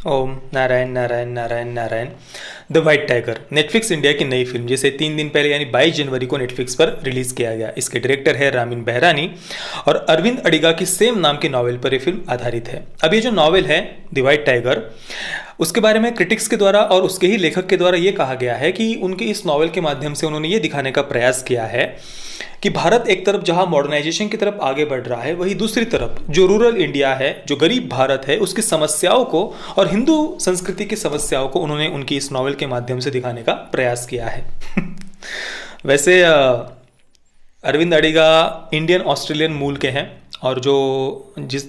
Om Narayan Narayan Narayan Narayan. The White Tiger Netflix India की नई film जिसे 3 दिन पहले यानी 22 जनवरी को नेटफ्लिक्स पर रिलीज किया गया। इसके डायरेक्टर है रामिन बहरानी और अरविंद अडिगा की सेम नाम की नॉवेल पर यह फिल्म आधारित है। अब ये जो नॉवेल है द वाइट टाइगर, उसके बारे में क्रिटिक्स के द्वारा और उसके ही लेखक के द्वारा ये कहा गया है कि उनके इस नॉवेल के माध्यम से उन्होंने ये दिखाने का प्रयास किया है कि भारत एक तरफ जहां मॉडर्नाइजेशन की तरफ आगे बढ़ रहा है, वहीं दूसरी तरफ जो रूरल इंडिया है, जो गरीब भारत है, उसकी समस्याओं को और हिंदू संस्कृति की समस्याओं को उन्होंने उनकी इस नॉवेल के माध्यम से दिखाने का प्रयास किया है। वैसे अरविंद अडिगा इंडियन ऑस्ट्रेलियन मूल के हैं और जो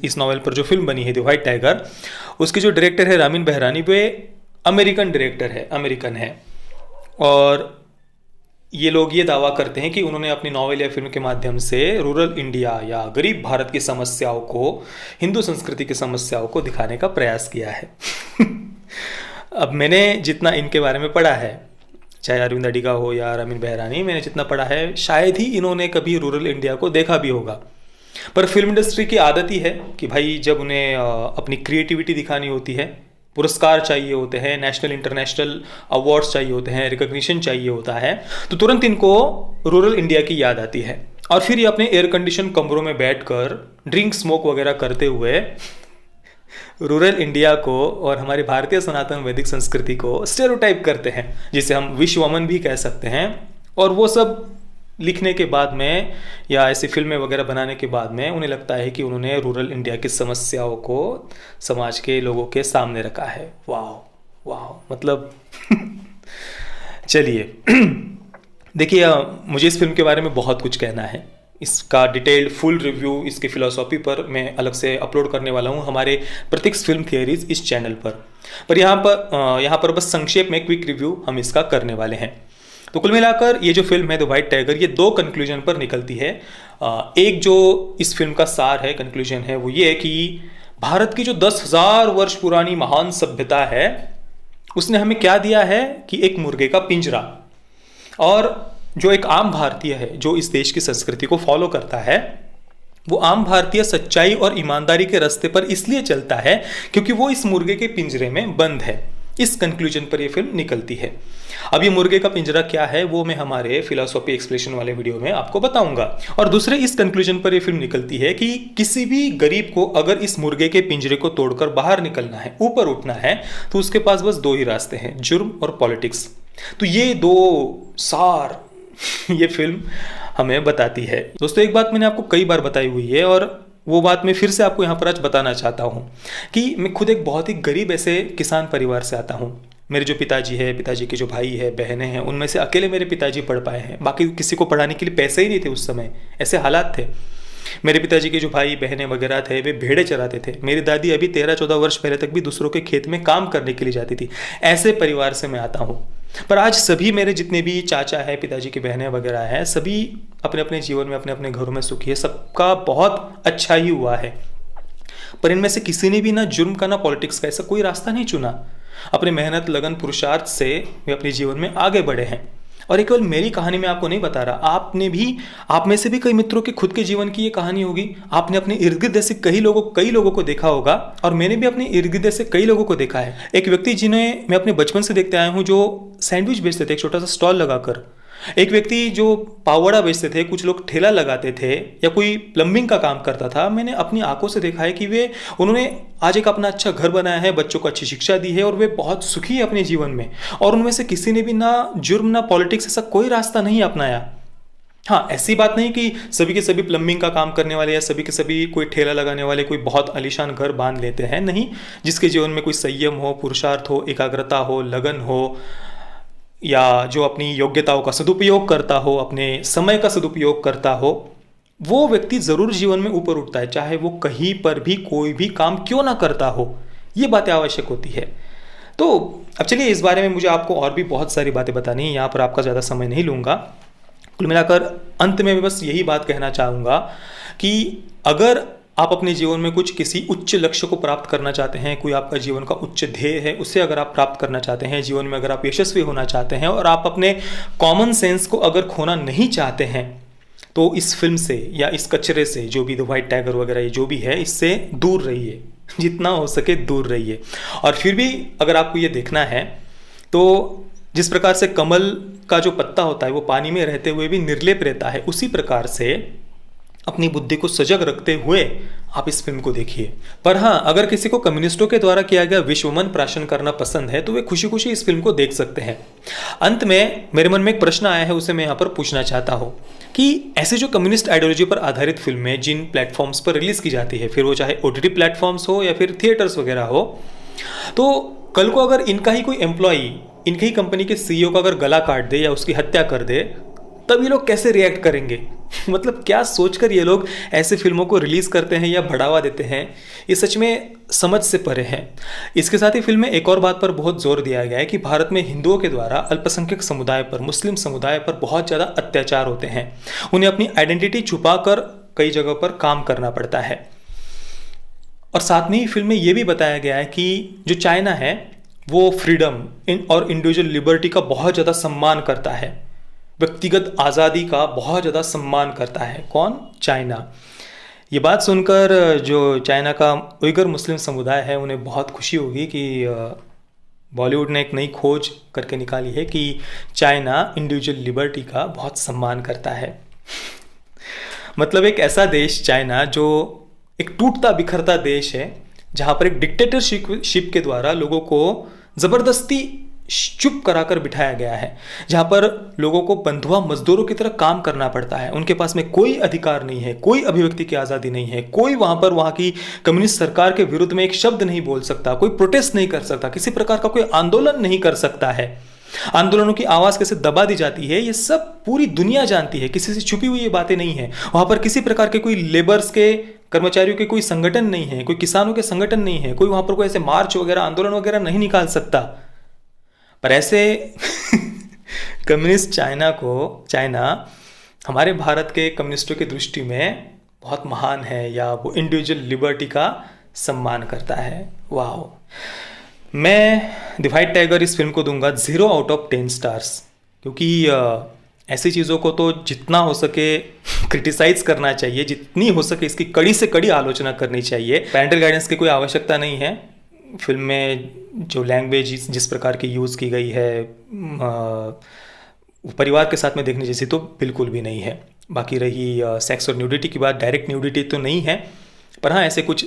इस नॉवेल पर जो फिल्म बनी है द व्हाइट टाइगर, उसके जो डायरेक्टर है रामिन बहरानी, वे अमेरिकन डायरेक्टर है, अमेरिकन है। और ये लोग ये दावा करते हैं कि उन्होंने अपनी नॉवेल या फिल्म के माध्यम से रूरल इंडिया या गरीब भारत की समस्याओं को, हिंदू संस्कृति की समस्याओं को दिखाने का प्रयास किया है। अब मैंने जितना इनके बारे में पढ़ा है, चाहे अरविंद अडिगा हो या रामिन बहरानी, मैंने जितना पढ़ा है शायद ही इन्होंने कभी रूरल इंडिया को देखा भी होगा। पर फिल्म इंडस्ट्री की आदत ही है कि भाई जब उन्हें अपनी क्रिएटिविटी दिखानी होती है, पुरस्कार चाहिए होते हैं, नेशनल इंटरनेशनल अवार्ड्स चाहिए होते हैं, रिकॉग्निशन चाहिए होता है, तो तुरंत इनको रूरल इंडिया की याद आती है। और फिर ये अपने एयर कंडीशन कमरों में बैठकर ड्रिंक स्मोक वगैरह करते हुए रूरल इंडिया को और हमारी भारतीय सनातन वैदिक संस्कृति को स्टेरियोटाइप करते हैं, जिसे हम विश्वमन भी कह सकते हैं। और वो सब लिखने के बाद में या ऐसी फिल्में वगैरह बनाने के बाद में उन्हें लगता है कि उन्होंने रूरल इंडिया की समस्याओं को समाज के लोगों के सामने रखा है। वाह वाह, मतलब चलिए देखिए, मुझे इस फिल्म के बारे में बहुत कुछ कहना है। इसका डिटेल्ड फुल रिव्यू इसकी फिलॉसफी पर मैं अलग से अपलोड करने वाला हूँ हमारे प्रतीक्ष फिल्म थियरीज इस चैनल पर यहाँ पर बस संक्षेप में क्विक रिव्यू हम इसका करने वाले हैं। तो कुल मिलाकर ये जो फिल्म है द व्हाइट टाइगर, ये 2 कंक्लूजन पर निकलती है। एक जो इस फिल्म का सार है, कंक्लूजन है, वो ये है कि भारत की जो 10,000 वर्ष पुरानी महान सभ्यता है, उसने हमें क्या दिया है कि एक मुर्गे का पिंजरा। और जो एक आम भारतीय है जो इस देश की संस्कृति को फॉलो करता है, वो आम भारतीय सच्चाई और ईमानदारी के रास्ते पर इसलिए चलता है क्योंकि वो इस मुर्गे के पिंजरे में बंद है। इस कंक्लूजन पर ये फिल्म निकलती है। अब ये मुर्गे का पिंजरा क्या है वो मैं हमारे फिलॉसफी एक्सप्लेनेशन वाले वीडियो में आपको बताऊंगा। और दूसरे इस कंक्लूजन पर ये फिल्म निकलती है कि किसी भी गरीब को अगर इस मुर्गे के पिंजरे को तोड़कर बाहर निकलना है, ऊपर उठना है, तो उसके पास बस 2 ही रास्ते हैं, जुर्म और पॉलिटिक्स। तो ये 2 सार ये फिल्म हमें बताती है। दोस्तों, एक बात मैंने आपको कई बार बताई हुई है और वो बात मैं फिर से आपको यहाँ पर आज बताना चाहता हूँ कि मैं खुद एक बहुत ही गरीब ऐसे किसान परिवार से आता हूँ। मेरे जो पिताजी है, पिताजी के जो भाई है, बहनें हैं, उनमें से अकेले मेरे पिताजी पढ़ पाए हैं। बाकी किसी को पढ़ाने के लिए पैसे ही नहीं थे उस समय, ऐसे हालात थे। मेरे पिताजी के जो भाई बहनें वगैरह थे, वे भेड़े चराते थे। मेरी दादी अभी 13-14 वर्ष पहले तक भी दूसरों के खेत में काम करने के लिए जाती थी। ऐसे परिवार से मैं आता हूँ। पर आज सभी मेरे जितने भी चाचा है, पिताजी की बहनें वगैरह हैं, सभी अपने अपने जीवन में अपने अपने घरों में सुखी है, सबका बहुत अच्छा ही हुआ है। पर इनमें से किसी ने भी ना जुर्म का ना पॉलिटिक्स का ऐसा कोई रास्ता नहीं चुना। अपने मेहनत, लगन, पुरुषार्थ से वे अपने जीवन में आगे बढ़े हैं। और ये केवल मेरी कहानी मैं आपको नहीं बता रहा, आप में से भी कई मित्रों के खुद के जीवन की ये कहानी होगी। आपने अपने इर्द गिर्द ऐसे कई लोगों को देखा होगा और मैंने भी अपने इर्द गिर्द ऐसे कई लोगों को देखा है। एक व्यक्ति जिन्हें मैं अपने बचपन से देखते आया हूँ, जो सैंडविच बेचते थे एक छोटा सा स्टॉल लगाकर। एक व्यक्ति जो पावड़ा बेचते थे, कुछ लोग ठेला लगाते थे या कोई प्लम्बिंग का काम करता था। मैंने अपनी आंखों से देखा है कि उन्होंने आज एक अपना अच्छा घर बनाया है, बच्चों को अच्छी शिक्षा दी है और वे बहुत सुखी है अपने जीवन में। और उनमें से किसी ने भी ना जुर्म ना पॉलिटिक्स ऐसा कोई रास्ता नहीं अपनाया। हाँ, ऐसी बात नहीं कि सभी के सभी प्लम्बिंग का काम करने वाले या सभी के सभी कोई ठेला लगाने वाले कोई बहुत आलीशान घर बांध लेते हैं, नहीं। जिसके जीवन में कोई संयम हो, पुरुषार्थ हो, एकाग्रता हो, लगन हो, या जो अपनी योग्यताओं का सदुपयोग करता हो, अपने समय का सदुपयोग करता हो, वो व्यक्ति जरूर जीवन में ऊपर उठता है, चाहे वो कहीं पर भी कोई भी काम क्यों ना करता हो। ये बातें आवश्यक होती है। तो अब चलिए, इस बारे में मुझे आपको और भी बहुत सारी बातें बतानी है, यहाँ पर आपका ज़्यादा समय नहीं लूँगा। कुल मिलाकर अंत में मैं बस यही बात कहना चाहूँगा कि अगर आप अपने जीवन में किसी उच्च लक्ष्य को प्राप्त करना चाहते हैं, कोई आपका जीवन का उच्च ध्येय है, उसे अगर आप प्राप्त करना चाहते हैं, जीवन में अगर आप यशस्वी होना चाहते हैं और आप अपने कॉमन सेंस को अगर खोना नहीं चाहते हैं, तो इस फिल्म से या इस कचरे से, जो भी द व्हाइट टाइगर वगैरह ये जो भी है, इससे दूर रहिए। जितना हो सके दूर रहिए। और फिर भी अगर आपको ये देखना है तो जिस प्रकार से कमल का जो पत्ता होता है वो पानी में रहते हुए भी निर्लेप रहता है, उसी प्रकार से अपनी बुद्धि को सजग रखते हुए आप इस फिल्म को देखिए। पर हाँ, अगर किसी को कम्युनिस्टों के द्वारा किया गया विश्वमन प्राशन करना पसंद है तो वे खुशी खुशी इस फिल्म को देख सकते हैं। अंत में मेरे मन में एक प्रश्न आया है, उसे मैं यहाँ पर पूछना चाहता हूँ कि ऐसे जो कम्युनिस्ट आइडियोलॉजी पर आधारित फिल्में जिन प्लेटफॉर्म्स पर रिलीज की जाती है, फिर वो चाहे OTT प्लेटफॉर्म्स हो या फिर थिएटर्स वगैरह हो, तो कल को अगर इनका ही कोई एम्प्लॉई इनकी ही कंपनी के CEO का अगर गला काट दे या उसकी हत्या कर दे, तब ये लोग कैसे रिएक्ट करेंगे? मतलब क्या सोचकर ये लोग ऐसे फिल्मों को रिलीज करते हैं या बढ़ावा देते हैं, ये सच में समझ से परे है। इसके साथ ही फिल्म में एक और बात पर बहुत जोर दिया गया है कि भारत में हिंदुओं के द्वारा अल्पसंख्यक समुदाय पर, मुस्लिम समुदाय पर बहुत ज़्यादा अत्याचार होते हैं। उन्हें अपनी आइडेंटिटी छुपा कर कई जगह पर काम करना पड़ता है। और साथ में ही फिल्म में ये भी बताया गया है कि जो चाइना है वो फ्रीडम और इंडिविजुअल लिबर्टी का बहुत ज़्यादा सम्मान करता है, व्यक्तिगत आज़ादी का बहुत ज़्यादा सम्मान करता है। कौन? चाइना। ये बात सुनकर जो चाइना का उइगर मुस्लिम समुदाय है उन्हें बहुत खुशी होगी कि बॉलीवुड ने एक नई खोज करके निकाली है कि चाइना इंडिविजुअल लिबर्टी का बहुत सम्मान करता है। मतलब एक ऐसा देश चाइना जो एक टूटता बिखरता देश है, जहाँ पर एक डिक्टेटरशिप के द्वारा लोगों को ज़बरदस्ती चुप कराकर बिठाया गया है, जहाँ पर लोगों को बंधुआ मजदूरों की तरह काम करना पड़ता है। उनके पास में कोई अधिकार नहीं है, कोई अभिव्यक्ति की आज़ादी नहीं है, कोई वहाँ की कम्युनिस्ट सरकार के विरुद्ध में एक शब्द नहीं बोल सकता, कोई प्रोटेस्ट नहीं कर सकता, किसी प्रकार का कोई आंदोलन नहीं कर सकता है। आंदोलनों की आवाज़ कैसे दबा दी जाती है ये सब पूरी दुनिया जानती है, किसी से छुपी हुई ये बातें नहीं है। वहाँ पर किसी प्रकार के कोई लेबर्स के, कर्मचारियों के कोई संगठन नहीं है, कोई किसानों के संगठन नहीं है, कोई वहाँ पर कोई ऐसे मार्च वगैरह आंदोलन वगैरह नहीं निकाल सकता। पर ऐसे कम्युनिस्ट चाइना हमारे भारत के कम्युनिस्टों की दृष्टि में बहुत महान है, या वो इंडिविजुअल लिबर्टी का सम्मान करता है। वाह! मैं द व्हाइट टाइगर इस फिल्म को दूंगा 0/10 स्टार्स, क्योंकि ऐसी चीज़ों को तो जितना हो सके क्रिटिसाइज करना चाहिए, जितनी हो सके इसकी कड़ी से कड़ी आलोचना करनी चाहिए। पेरेंटल गाइडेंस की कोई आवश्यकता नहीं है। फिल्म में जो लैंग्वेज जिस प्रकार की यूज़ की गई है परिवार के साथ में देखने जैसी तो बिल्कुल भी नहीं है। बाकी रही सेक्स और न्यूडिटी की बात, डायरेक्ट न्यूडिटी तो नहीं है, पर हाँ ऐसे कुछ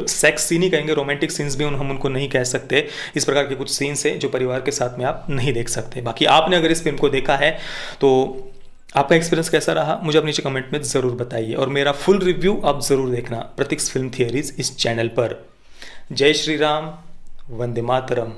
सेक्स सीन ही कहेंगे, रोमांटिक सीन्स भी हम उनको नहीं कह सकते। इस प्रकार के कुछ सीन्स हैं जो परिवार के साथ में आप नहीं देख सकते। बाकी आपने अगर इस फिल्म को देखा है तो आपका एक्सपीरियंस कैसा रहा मुझे आप नीचे कमेंट में ज़रूर बताइए, और मेरा फुल रिव्यू आप ज़रूर देखना प्रतीक्ष फिल्म थियरीज इस चैनल पर। जय श्री राम, वंदे मातरम।